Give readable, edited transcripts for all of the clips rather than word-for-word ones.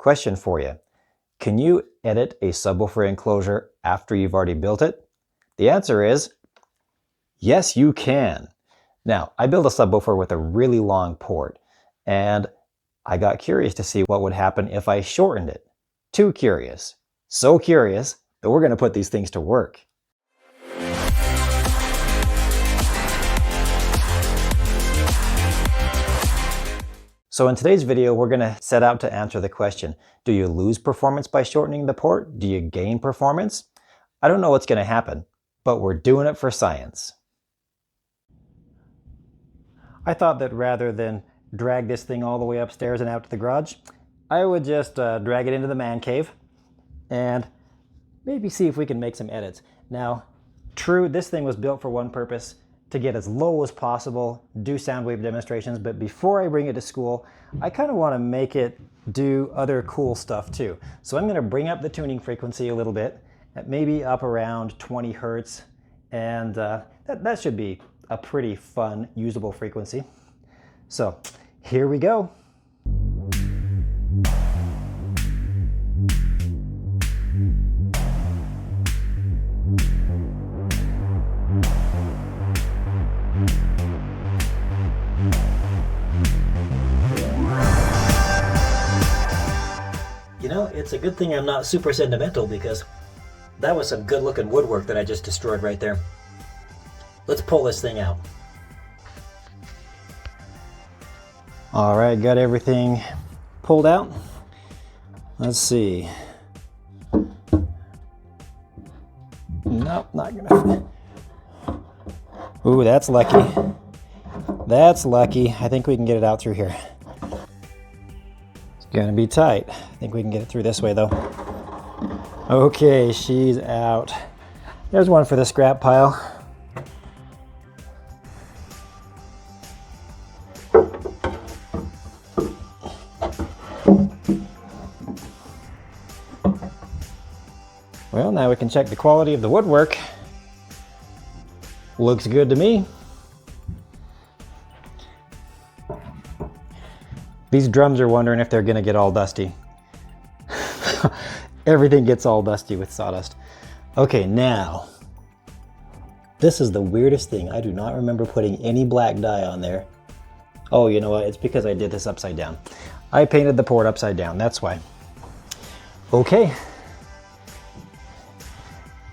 Question for you. Can you edit a subwoofer enclosure after you've already built it? The answer is yes, you can. Now, I built a subwoofer with a really long port, and I got curious to see what would happen if I shortened it. Too curious. So curious that we're going to put these things to work. So in today's video, we're going to set out to answer the question, do you lose performance by shortening the port? Do you gain performance? I don't know what's going to happen, but we're doing it for science. I thought that rather than drag this thing all the way upstairs and out to the garage, I would just drag it into the man cave and maybe see if we can make some edits. Now, true, this thing was built for one purpose, to get as low as possible, do sound wave demonstrations, but before I bring it to school, I kind of want to make it do other cool stuff too. So I'm going to bring up the tuning frequency a little bit, at maybe up around 20 hertz, and that should be a pretty fun, usable frequency. So here we go. You know, it's a good thing I'm not super sentimental because that was some good looking woodwork that I just destroyed right there. Let's pull this thing out. All right, got everything pulled out. Let's see. Nope, not gonna. Ooh, that's lucky. That's lucky. I think we can get it out through here. It's gonna be tight. I think we can get it through this way though. Okay, she's out. There's one for the scrap pile. Well, now we can check the quality of the woodwork. Looks good to me. These drums are wondering if they're gonna get all dusty. Everything gets all dusty with sawdust. Okay, now, this is the weirdest thing. I do not remember putting any black dye on there. Oh, you know what? It's because I did this upside down. I painted the port upside down, that's why. Okay.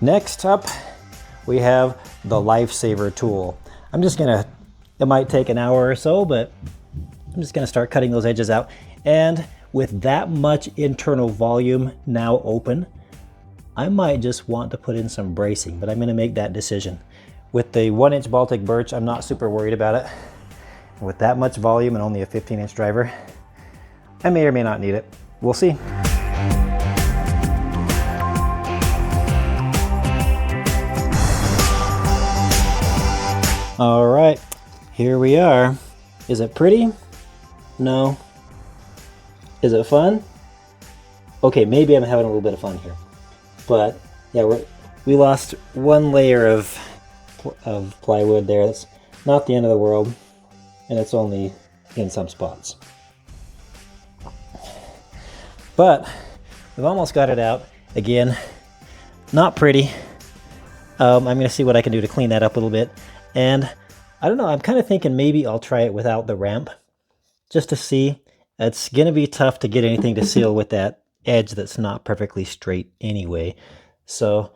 Next up, we have the Lifesaver tool. I'm just gonna, it might take an hour or so, but I'm just gonna start cutting those edges out. And with that much internal volume now open, I might just want to put in some bracing, but I'm gonna make that decision. With the 1-inch Baltic birch, I'm not super worried about it. With that much volume and only a 15-inch driver, I may or may not need it. We'll see. All right, here we are. Is it pretty? No. Is it fun? Okay, maybe I'm having a little bit of fun here. But yeah, we lost one layer of plywood there. That's not the end of the world, and it's only in some spots. But we've almost got it out. Again, not pretty. I'm gonna see what I can do to clean that up a little bit. And I don't know, I'm kind of thinking maybe I'll try it without the ramp, just to see. It's gonna be tough to get anything to seal with that edge that's not perfectly straight anyway. So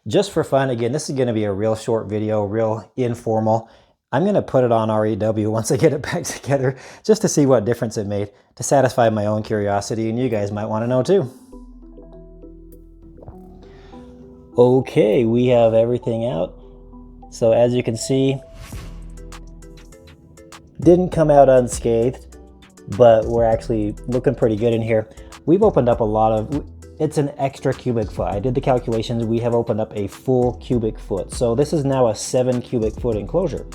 just for fun, again, this is gonna be a real short video, real informal. I'm gonna put it on REW once I get it back together, just to see what difference it made, to satisfy my own curiosity, and you guys might wanna know too. Okay, we have everything out. So as you can see, didn't come out unscathed, but we're actually looking pretty good in here. We've opened up a lot of, it's an extra cubic foot. I did the calculations, we have opened up a full cubic foot. So this is now a 7 cubic foot enclosure.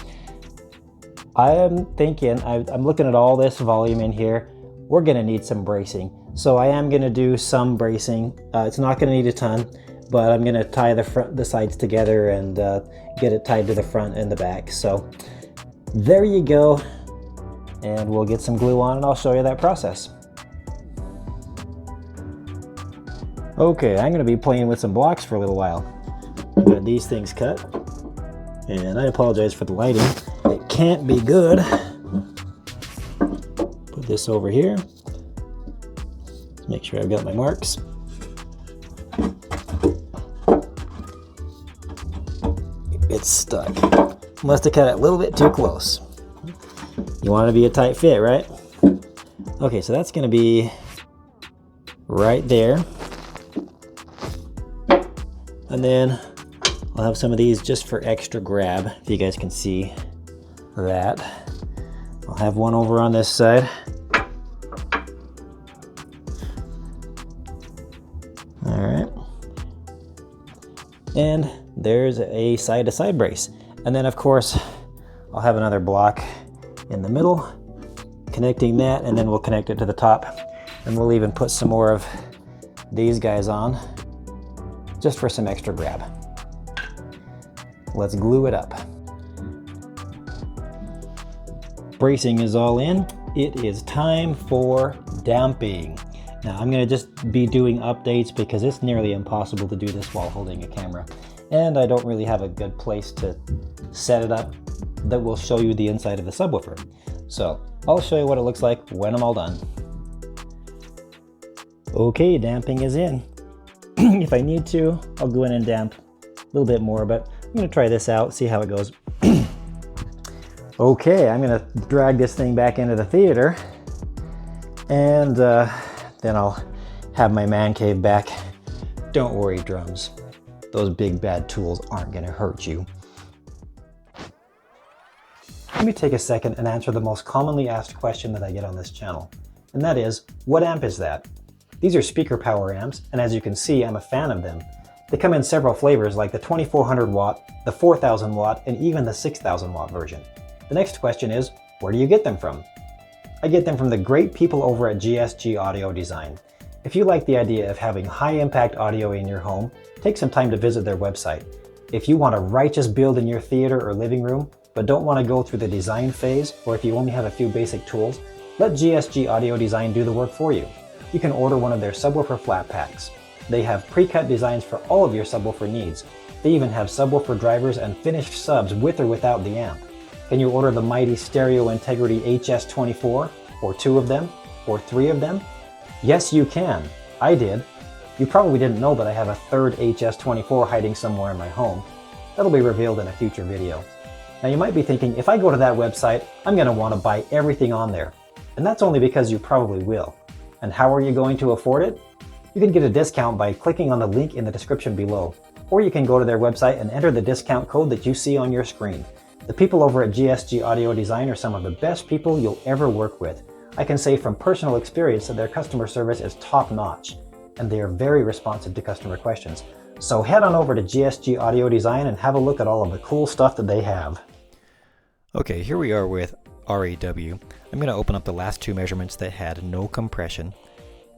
I am thinking, I'm looking at all this volume in here, we're gonna need some bracing. So I am gonna do some bracing. It's not gonna need a ton, but I'm gonna tie the sides together and get it tied to the front and the back. So there you go. And we'll get some glue on and I'll show you that process. Okay, I'm going to be playing with some blocks for a little while. Got these things cut, and I apologize for the lighting. It can't be good. Put this over here. Make sure I've got my marks. It's stuck. Must have cut it a little bit too close. You want it to be a tight fit, right? Okay, so that's going to be right there. And then I'll have some of these just for extra grab, if you guys can see that. I'll have one over on this side. All right. And there's a side-to-side brace. And then of course, I'll have another block in the middle, connecting that, and then we'll connect it to the top. And we'll even put some more of these guys on, just for some extra grab. Let's glue it up. Bracing is all in. It is time for damping. Now I'm gonna just be doing updates because it's nearly impossible to do this while holding a camera. And I don't really have a good place to set it up that will show you the inside of the subwoofer. So I'll show you what it looks like when I'm all done. Okay, damping is in. If I need to, I'll go in and damp a little bit more, but I'm gonna try this out, see how it goes. Okay, I'm gonna drag this thing back into the theater, and then I'll have my man cave back. Don't worry, drums. Those big bad tools aren't gonna hurt you. Let me take a second and answer the most commonly asked question that I get on this channel, and that is, what amp is that? These are speaker power amps, and as you can see, I'm a fan of them. They come in several flavors like the 2400 watt, the 4000 watt, and even the 6000 watt version. The next question is, where do you get them from? I get them from the great people over at GSG Audio Design. If you like the idea of having high impact audio in your home, take some time to visit their website. If you want a righteous build in your theater or living room, but don't want to go through the design phase, or if you only have a few basic tools, let GSG Audio Design do the work for you. You can order one of their subwoofer flat packs. They have pre-cut designs for all of your subwoofer needs. They even have subwoofer drivers and finished subs with or without the amp. Can you order the mighty Stereo Integrity HS24, or 2 of them, or 3 of them? Yes, you can. I did. You probably didn't know that I have a third HS24 hiding somewhere in my home. That'll be revealed in a future video. Now you might be thinking, if I go to that website, I'm going to want to buy everything on there. And that's only because you probably will. And how are you going to afford it? You can get a discount by clicking on the link in the description below, or you can go to their website and enter the discount code that you see on your screen. The people over at GSG Audio Design are some of the best people you'll ever work with. I can say from personal experience that their customer service is top-notch, and they are very responsive to customer questions. So head on over to GSG Audio Design and have a look at all of the cool stuff that they have. Okay, here we are with REW. I'm going to open up the last 2 measurements that had no compression.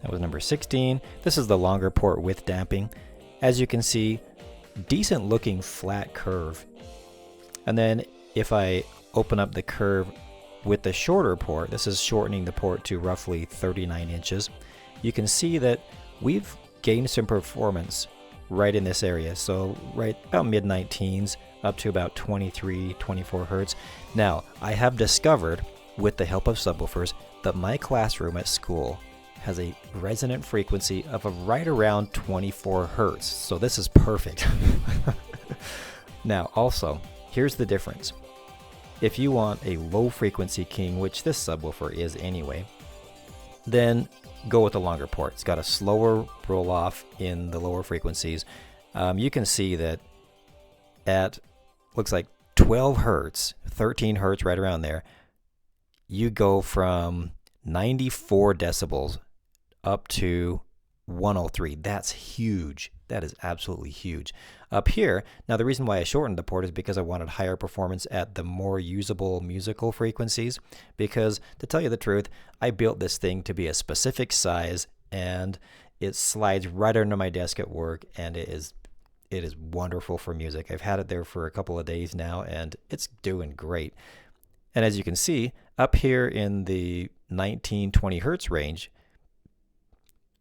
That was number 16. This is the longer port with damping. As you can see, decent looking flat curve. And then if I open up the curve with the shorter port, this is shortening the port to roughly 39 inches. You can see that we've gained some performance right in this area. So right about mid-19s up to about 23, 24 hertz. Now, I have discovered with the help of subwoofers that my classroom at school has a resonant frequency of right around 24 hertz. So this is perfect. Now, also, here's the difference. If you want a low frequency king, which this subwoofer is anyway, then go with the longer port. It's got a slower roll off in the lower frequencies. You can see that at, looks like 12 hertz, 13 hertz, right around there, you go from 94 decibels up to 103. That's huge. That is absolutely huge. Up here, now the reason why I shortened the port is because I wanted higher performance at the more usable musical frequencies, because to tell you the truth, I built this thing to be a specific size and it slides right under my desk at work, and it is wonderful for music. I've had it there for a couple of days now and it's doing great. And as you can see, up here in the 19-20 hertz range,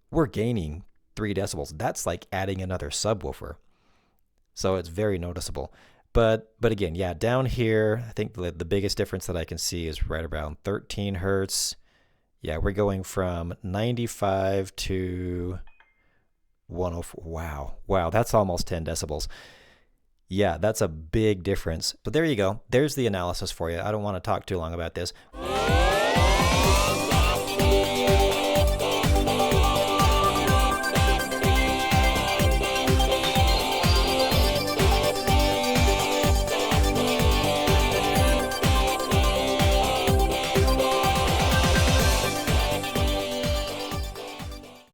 we're gaining 3 decibels. That's like adding another subwoofer. So it's very noticeable. But again, yeah, down here, I think the biggest difference that I can see is right around 13 hertz. Yeah, we're going from 95 to 104. Wow, that's almost 10 decibels. Yeah, that's a big difference. So there you go. There's the analysis for you. I don't want to talk too long about this.